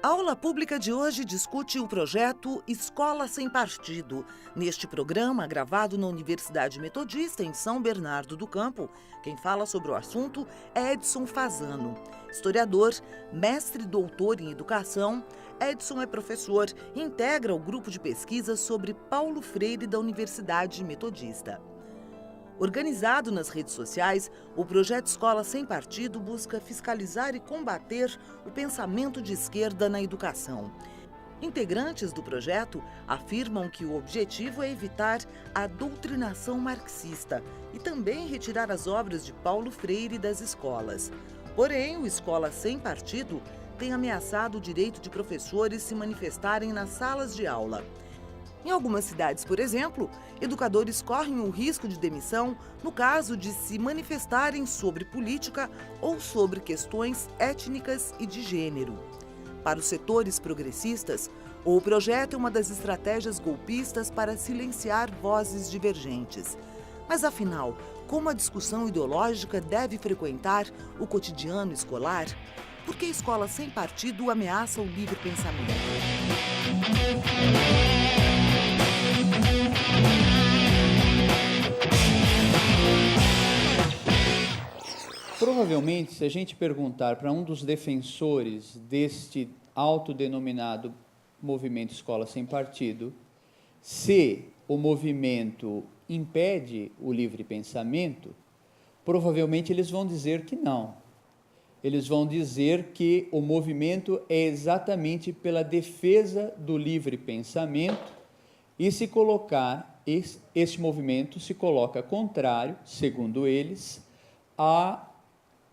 A aula pública de hoje discute o projeto Escola Sem Partido. Neste programa, gravado na Universidade Metodista, em São Bernardo do Campo, quem fala sobre o assunto é Edson Fasano. Historiador, mestre e doutor em educação, Edson é professor e integra o grupo de pesquisa sobre Paulo Freire da Universidade Metodista. Organizado nas redes sociais, o projeto Escola Sem Partido busca fiscalizar e combater o pensamento de esquerda na educação. Integrantes do projeto afirmam que o objetivo é evitar a doutrinação marxista e também retirar as obras de Paulo Freire das escolas. Porém, o Escola Sem Partido tem ameaçado o direito de professores se manifestarem nas salas de aula. Em algumas cidades, por exemplo, educadores correm o risco de demissão no caso de se manifestarem sobre política ou sobre questões étnicas e de gênero. Para os setores progressistas, o projeto é uma das estratégias golpistas para silenciar vozes divergentes. Mas afinal, como a discussão ideológica deve frequentar o cotidiano escolar? Por que a escola sem partido ameaça o livre pensamento? Provavelmente, se a gente perguntar para um dos defensores deste autodenominado movimento Escola Sem Partido, se o movimento impede o livre pensamento, provavelmente eles vão dizer que não. Eles vão dizer que o movimento é exatamente pela defesa do livre pensamento e se colocar, esse movimento se coloca contrário, segundo eles, à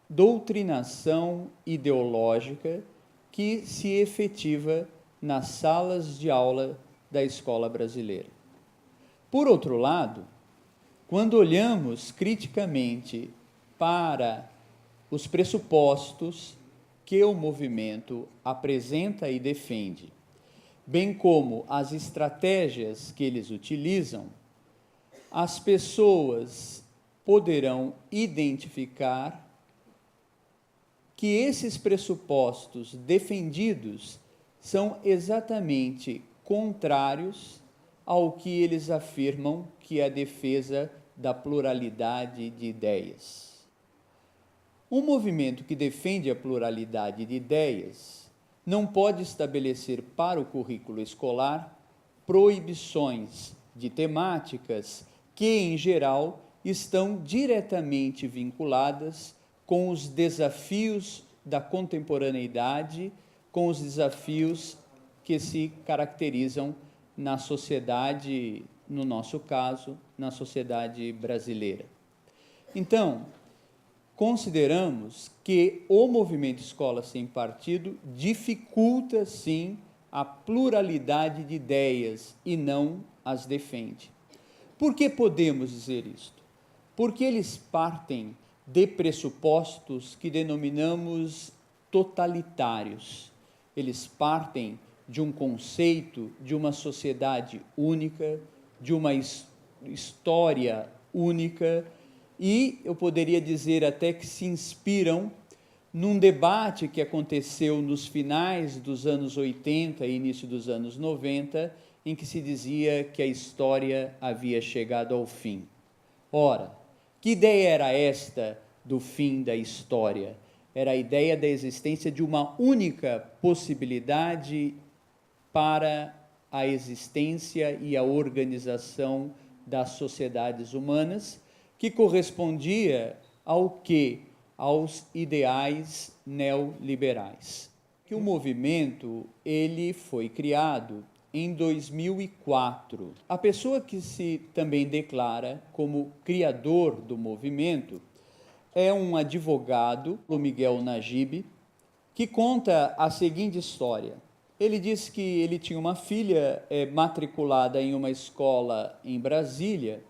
doutrinação ideológica que se efetiva nas salas de aula da escola brasileira. Por outro lado, quando olhamos criticamente para os pressupostos que o movimento apresenta e defende, bem como as estratégias que eles utilizam, as pessoas poderão identificar que esses pressupostos defendidos são exatamente contrários ao que eles afirmam que é a defesa da pluralidade de ideias. Um movimento que defende a pluralidade de ideias não pode estabelecer para o currículo escolar proibições de temáticas que, em geral, estão diretamente vinculadas com os desafios da contemporaneidade, com os desafios que se caracterizam na sociedade, no nosso caso, na sociedade brasileira. Então, consideramos que o movimento Escola Sem Partido dificulta, sim, a pluralidade de ideias e não as defende. Por que podemos dizer isto? Porque eles partem de pressupostos que denominamos totalitários. Eles partem de um conceito de uma sociedade única, de uma história única, e eu poderia dizer até que se inspiram num debate que aconteceu nos finais dos anos 80 e início dos anos 90, em que se dizia que a história havia chegado ao fim. Ora, que ideia era esta do fim da história? Era a ideia da existência de uma única possibilidade para a existência e a organização das sociedades humanas, que correspondia ao quê? Aos ideais neoliberais. Que o movimento ele foi criado em 2004. A pessoa que se também declara como criador do movimento é um advogado, o Miguel Najib, que conta a seguinte história. Ele diz que ele tinha uma filha matriculada em uma escola em Brasília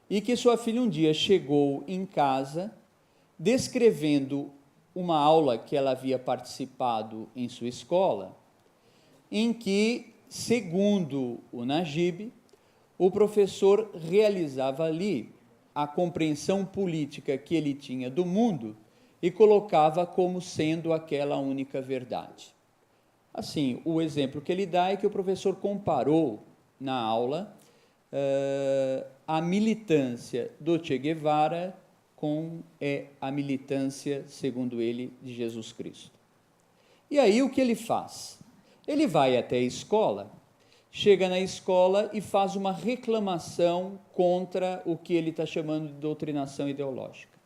e que sua filha um dia chegou em casa descrevendo uma aula que ela havia participado em sua escola, em que, segundo o Najib, o professor realizava ali a compreensão política que ele tinha do mundo e colocava como sendo aquela única verdade. Assim, o exemplo que ele dá é que o professor comparou na aula a militância do Che Guevara com a militância, segundo ele, de Jesus Cristo. E aí o que ele faz? Ele vai até a escola, chega na escola e faz uma reclamação contra o que ele está chamando de doutrinação ideológica.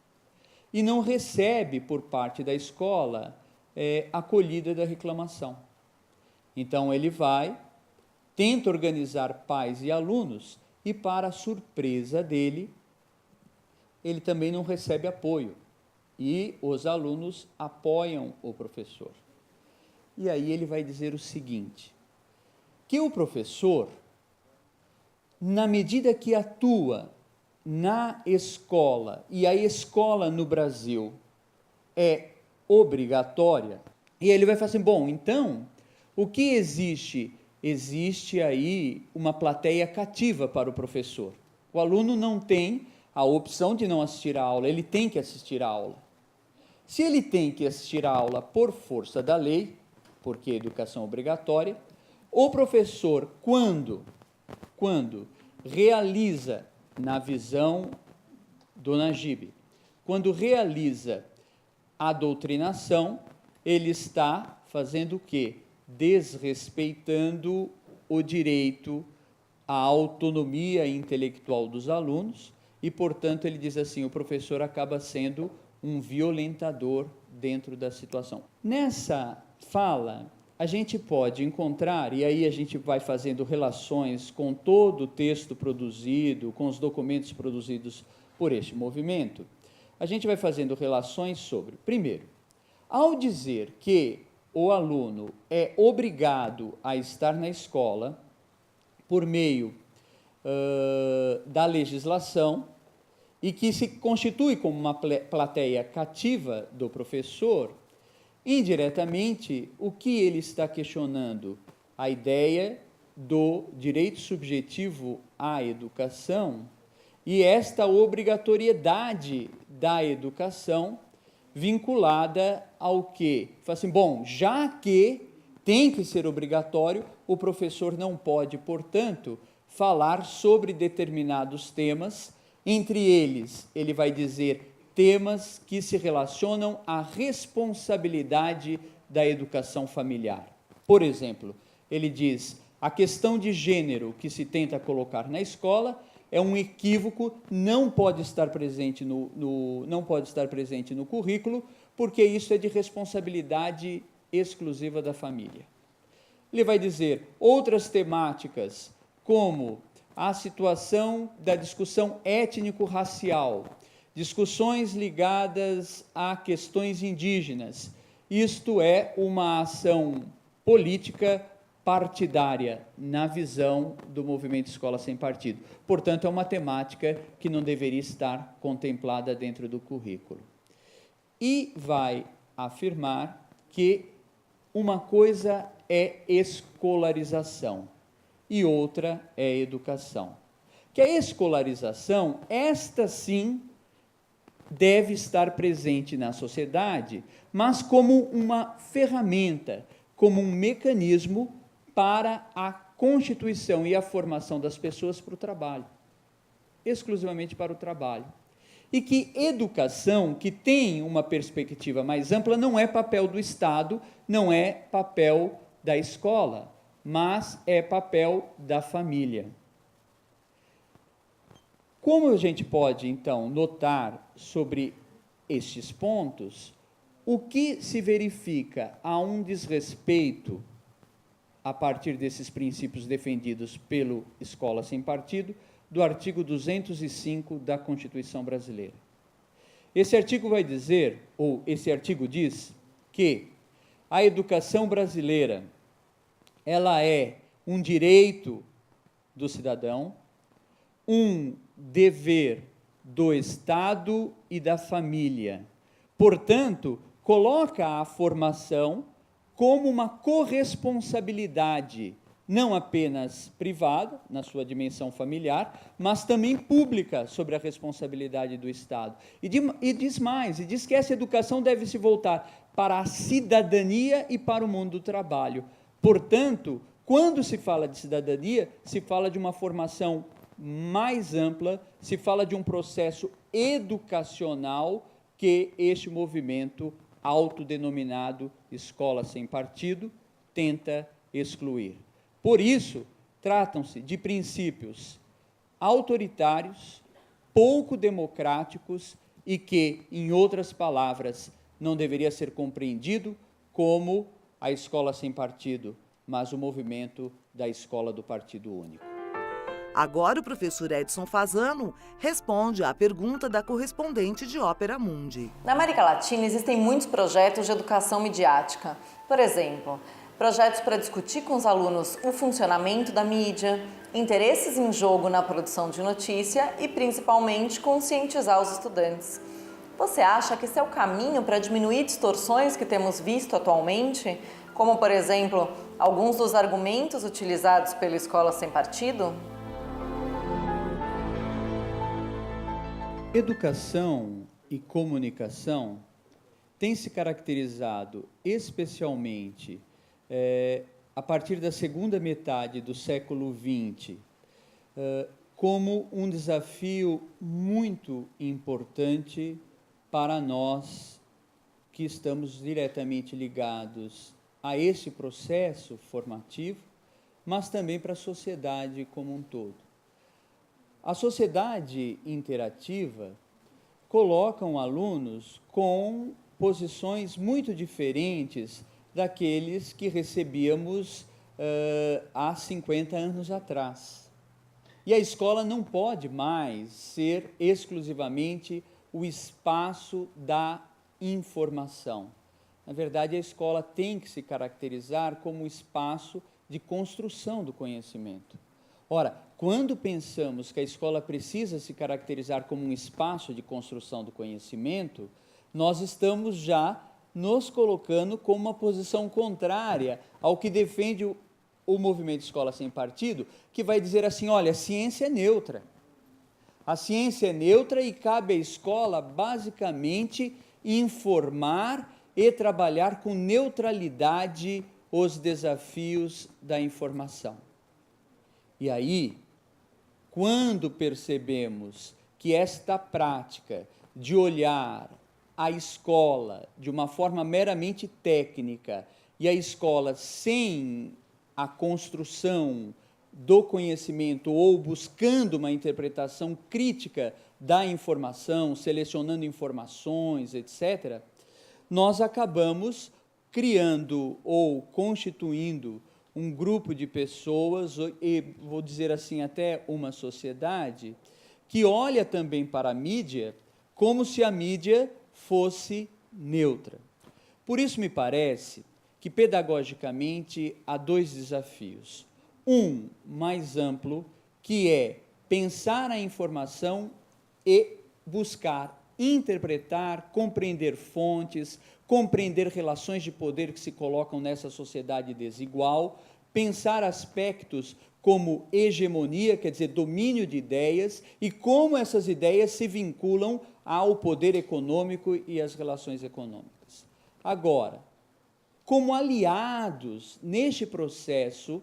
E não recebe, por parte da escola, acolhida da reclamação. Então, ele vai, tenta organizar pais e alunos, e, para a surpresa dele, ele também não recebe apoio. E os alunos apoiam o professor. E aí ele vai dizer o seguinte, que o professor, na medida que atua na escola, e a escola no Brasil é obrigatória, e ele vai falar assim, bom, então, o que existe? Existe aí uma plateia cativa para o professor. O aluno não tem a opção de não assistir à aula, ele tem que assistir à aula. Se ele tem que assistir à aula por força da lei, porque é educação obrigatória, o professor, quando realiza, na visão do Najib, quando realiza a doutrinação, ele está fazendo o quê? Desrespeitando o direito à autonomia intelectual dos alunos e, portanto, ele diz assim, o professor acaba sendo um violentador dentro da situação. Nessa fala, a gente pode encontrar, e aí a gente vai fazendo relações com todo o texto produzido, com os documentos produzidos por este movimento, a gente vai fazendo relações sobre, primeiro, ao dizer que o aluno é obrigado a estar na escola por meio da legislação e que se constitui como uma plateia cativa do professor, indiretamente, o que ele está questionando? A ideia do direito subjetivo à educação e esta obrigatoriedade da educação vinculada ao quê? Fala assim, bom, já que tem que ser obrigatório, o professor não pode, portanto, falar sobre determinados temas, entre eles, ele vai dizer temas que se relacionam à responsabilidade da educação familiar. Por exemplo, ele diz, a questão de gênero que se tenta colocar na escola é um equívoco, não pode estar presente não pode estar presente no currículo, porque isso é de responsabilidade exclusiva da família. Ele vai dizer outras temáticas, como a situação da discussão étnico-racial, discussões ligadas a questões indígenas, isto é uma ação política partidária na visão do movimento Escola Sem Partido. Portanto, é uma temática que não deveria estar contemplada dentro do currículo. E vai afirmar que uma coisa é escolarização e outra é educação. Que a escolarização, esta sim, deve estar presente na sociedade, mas como uma ferramenta, como um mecanismo para a constituição e a formação das pessoas para o trabalho, exclusivamente para o trabalho. E que educação, que tem uma perspectiva mais ampla, não é papel do Estado, não é papel da escola, mas é papel da família. Como a gente pode, então, notar sobre estes pontos, o que se verifica há um desrespeito a partir desses princípios defendidos pelo Escola Sem Partido, do artigo 205 da Constituição Brasileira. Esse artigo vai dizer, ou esse artigo diz, que a educação brasileira, ela é um direito do cidadão, um dever do Estado e da família. Portanto, coloca a formação como uma corresponsabilidade, não apenas privada, na sua dimensão familiar, mas também pública, sobre a responsabilidade do Estado. E diz mais, e diz que essa educação deve se voltar para a cidadania e para o mundo do trabalho. Portanto, quando se fala de cidadania, se fala de uma formação mais ampla, se fala de um processo educacional que este movimento autodenominado Escola Sem Partido tenta excluir. Por isso, tratam-se de princípios autoritários, pouco democráticos e que, em outras palavras, não deveria ser compreendido como a escola sem partido, mas o movimento da escola do Partido Único. Agora o professor Edson Fasano responde à pergunta da correspondente de Ópera Mundi. Na América Latina existem muitos projetos de educação midiática. Por exemplo, projetos para discutir com os alunos o funcionamento da mídia, interesses em jogo na produção de notícia e, principalmente, conscientizar os estudantes. Você acha que esse é o caminho para diminuir distorções que temos visto atualmente, como, por exemplo, alguns dos argumentos utilizados pela Escola Sem Partido? Educação e comunicação têm se caracterizado especialmente a partir da segunda metade do século XX como um desafio muito importante para nós que estamos diretamente ligados a esse processo formativo, mas também para a sociedade como um todo. A sociedade interativa coloca alunos com posições muito diferentes daqueles que recebíamos há 50 anos atrás. E a escola não pode mais ser exclusivamente o espaço da informação. Na verdade, a escola tem que se caracterizar como um espaço de construção do conhecimento. Ora, quando pensamos que a escola precisa se caracterizar como um espaço de construção do conhecimento, nós estamos já nos colocando como uma posição contrária ao que defende o movimento Escola Sem Partido, que vai dizer assim, olha, a ciência é neutra. A ciência é neutra e cabe à escola, basicamente, informar e trabalhar com neutralidade os desafios da informação. E aí, quando percebemos que esta prática de olhar a escola de uma forma meramente técnica e a escola sem a construção do conhecimento ou buscando uma interpretação crítica da informação, selecionando informações, etc., nós acabamos criando ou constituindo um grupo de pessoas, e vou dizer assim, até uma sociedade, que olha também para a mídia como se a mídia fosse neutra. Por isso me parece que, pedagogicamente, há dois desafios. Um mais amplo, que é pensar a informação e buscar interpretar, compreender fontes, compreender relações de poder que se colocam nessa sociedade desigual, pensar aspectos como hegemonia, quer dizer, domínio de ideias, e como essas ideias se vinculam ao poder econômico e às relações econômicas. Agora, como aliados neste processo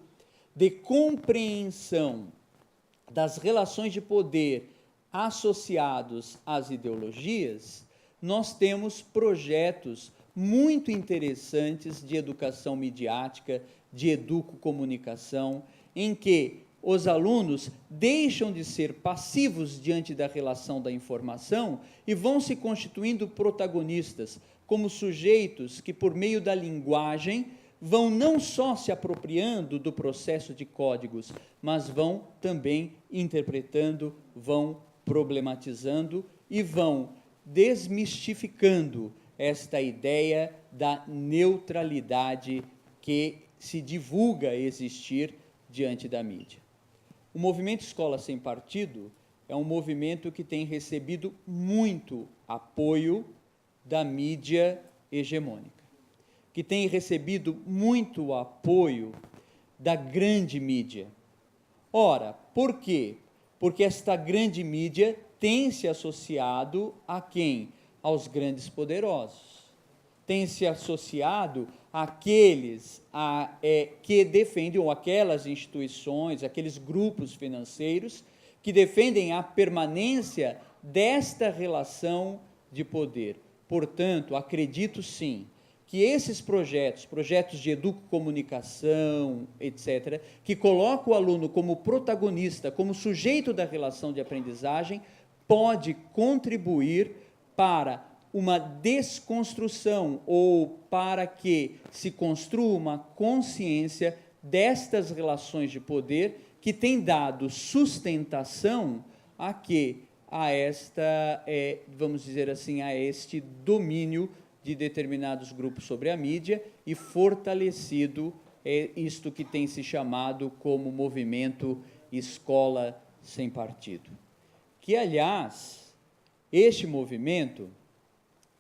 de compreensão das relações de poder associados às ideologias, nós temos projetos muito interessantes de educação midiática, de educomunicação, em que os alunos deixam de ser passivos diante da relação da informação e vão se constituindo protagonistas, como sujeitos que, por meio da linguagem, vão não só se apropriando do processo de códigos, mas vão também interpretando, vão problematizando e vão desmistificando esta ideia da neutralidade que se divulga existir diante da mídia. O movimento Escola Sem Partido é um movimento que tem recebido muito apoio da mídia hegemônica, que tem recebido muito apoio da grande mídia. Ora, por quê? Porque esta grande mídia tem se associado a quem? Aos grandes poderosos. Tem se associado àqueles que defendem, ou aquelas instituições, aqueles grupos financeiros que defendem a permanência desta relação de poder. Portanto, acredito sim que esses projetos de educomunicação, etc., que colocam o aluno como protagonista, como sujeito da relação de aprendizagem, pode contribuir para uma desconstrução ou para que se construa uma consciência destas relações de poder que tem dado sustentação a esta, vamos dizer assim, a este domínio de determinados grupos sobre a mídia e fortalecido isto que tem se chamado como movimento Escola Sem Partido. Que, aliás, este movimento,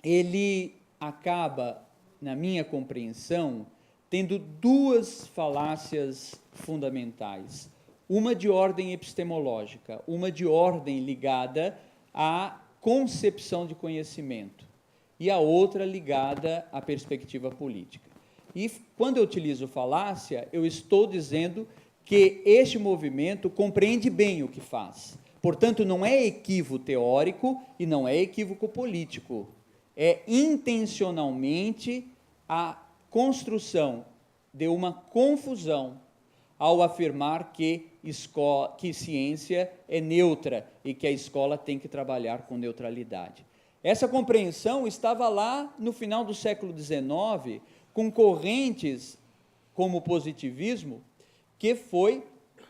ele acaba, na minha compreensão, tendo duas falácias fundamentais. Uma de ordem epistemológica, uma de ordem ligada à concepção de conhecimento, e a outra ligada à perspectiva política. E quando eu utilizo falácia, eu estou dizendo que este movimento compreende bem o que faz. Portanto, não é equívoco teórico e não é equívoco político. É intencionalmente a construção de uma confusão ao afirmar que ciência é neutra e que a escola tem que trabalhar com neutralidade. Essa compreensão estava lá no final do século XIX, com correntes como o positivismo, que foi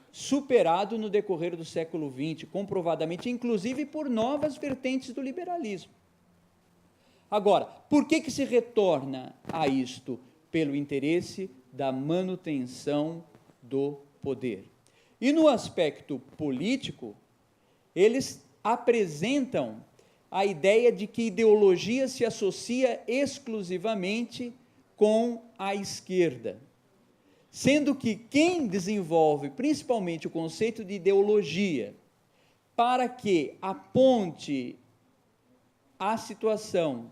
superado no decorrer do século XX, comprovadamente, inclusive por novas vertentes do liberalismo. Agora, por que se retorna a isto? Pelo interesse da manutenção do poder. E no aspecto político, eles apresentam a ideia de que ideologia se associa exclusivamente com a esquerda, sendo que quem desenvolve principalmente o conceito de ideologia para que aponte a situação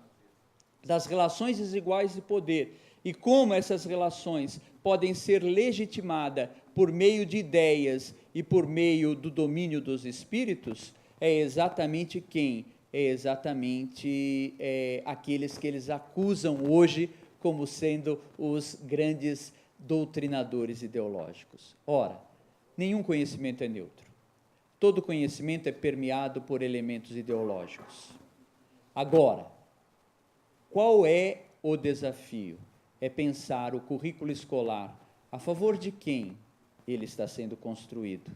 das relações desiguais de poder e como essas relações podem ser legitimadas por meio de ideias e por meio do domínio dos espíritos, é exatamente quem? É exatamente aqueles que eles acusam hoje como sendo os grandes doutrinadores ideológicos. Ora, nenhum conhecimento é neutro. Todo conhecimento é permeado por elementos ideológicos. Agora, qual é o desafio? É pensar o currículo escolar a favor de quem ele está sendo construído.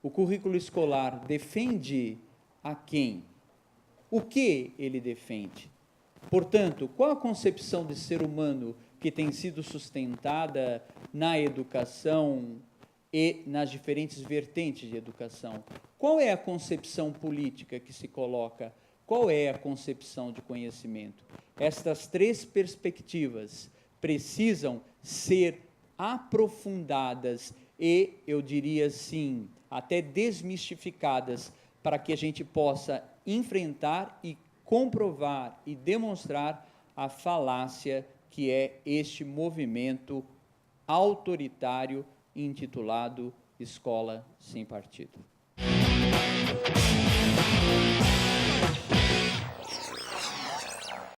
O currículo escolar defende a quem? O que ele defende? Portanto, qual a concepção de ser humano que tem sido sustentada na educação e nas diferentes vertentes de educação? Qual é a concepção política que se coloca? Qual é a concepção de conhecimento? Estas três perspectivas precisam ser aprofundadas e, eu diria assim, até desmistificadas, para que a gente possa enfrentar e comprovar e demonstrar a falácia que é este movimento autoritário intitulado Escola Sem Partido.